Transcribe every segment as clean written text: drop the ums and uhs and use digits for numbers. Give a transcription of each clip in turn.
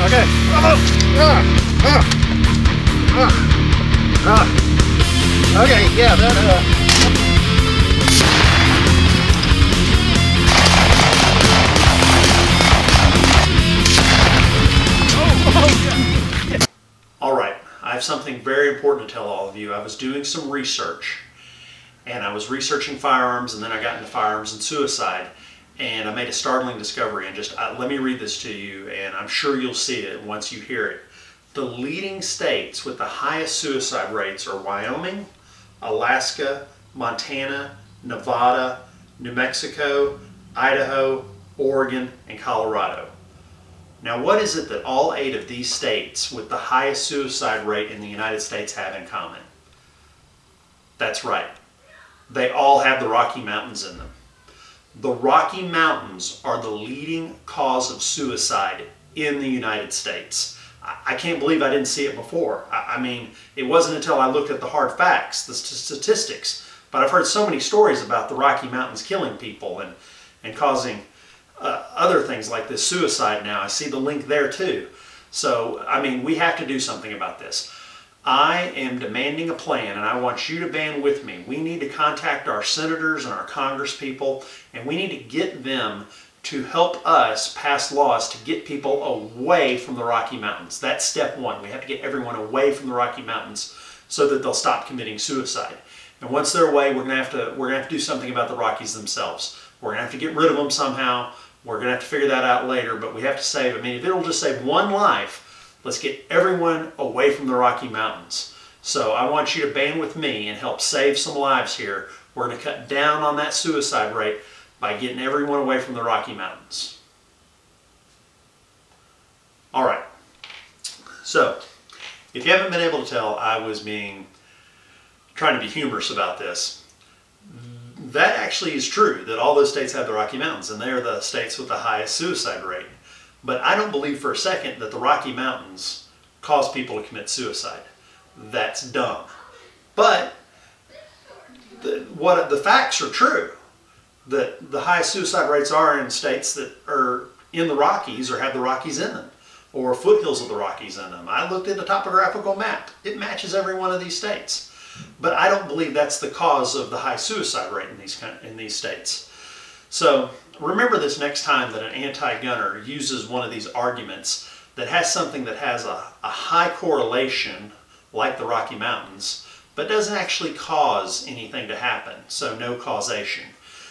Okay. Okay, yeah, that, All right, I have something very important to tell all of you. I was doing some research, and I was researching firearms, and then I got into firearms and suicide, and I made a startling discovery. And just let me read this to you, and I'm sure you'll see it once you hear it. The leading states with the highest suicide rates are Wyoming, Alaska, Montana, Nevada, New Mexico, Idaho, Oregon, and Colorado. Now, what is it that all 8 of these states with the highest suicide rate in the United States have in common? That's right. They all have the Rocky Mountains in them. The Rocky Mountains are the leading cause of suicide in the United States. I can't believe I didn't see it before. I mean, it wasn't until I looked at the hard facts, the statistics, but I've heard so many stories about the Rocky Mountains killing people and causing other things like this suicide now. I see the link there too. So, I mean, we have to do something about this. I am demanding a plan, and I want you to band with me. We need to contact our senators and our congresspeople, and we need to get them to help us pass laws to get people away from the Rocky Mountains. That's step one. We have to get everyone away from the Rocky Mountains so that they'll stop committing suicide. And once they're away, we're gonna have to do something about the Rockies themselves. We're gonna have to get rid of them somehow. We're gonna have to figure that out later, but we have to save, I mean, if it'll just save one life, let's get everyone away from the Rocky Mountains. So I want you to band with me and help save some lives here. We're gonna cut down on that suicide rate by getting everyone away from the Rocky Mountains. All right. So, if you haven't been able to tell, I was trying to be humorous about this. That actually is true, that all those states have the Rocky Mountains, and they're the states with the highest suicide rate. But I don't believe for a second that the Rocky Mountains cause people to commit suicide. That's dumb. But the facts are true, that the highest suicide rates are in states that are in the Rockies or have the Rockies in them, or foothills of the Rockies in them. I looked at the topographical map. It matches every one of these states. But I don't believe that's the cause of the high suicide rate in these states. So remember this next time that an anti-gunner uses one of these arguments that has something that has a high correlation, like the Rocky Mountains, but doesn't actually cause anything to happen, so no causation.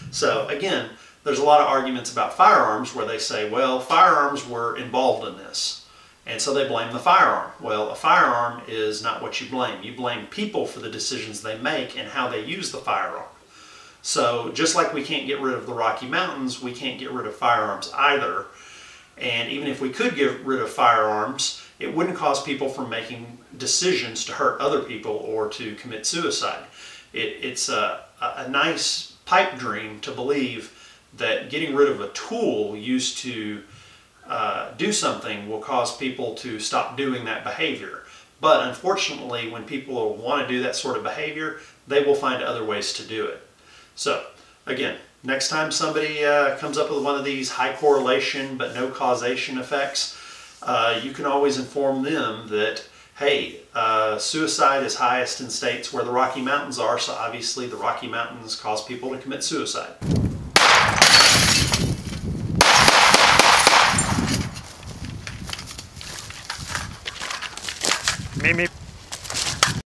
So again, there's a lot of arguments about firearms where they say, well, firearms were involved in this. And so they blame the firearm. Well, a firearm is not what you blame. You blame people for the decisions they make and how they use the firearm. So just like we can't get rid of the Rocky Mountains, we can't get rid of firearms either. And even if we could get rid of firearms, it wouldn't cause people from making decisions to hurt other people or to commit suicide. It's a nice pipe dream to believe that getting rid of a tool used to do something will cause people to stop doing that behavior. But unfortunately, when people want to do that sort of behavior, they will find other ways to do it. So again, next time somebody comes up with one of these high correlation but no causation effects, you can always inform them that, hey, suicide is highest in states where the Rocky Mountains are, so obviously the Rocky Mountains cause people to commit suicide. Meep, meep.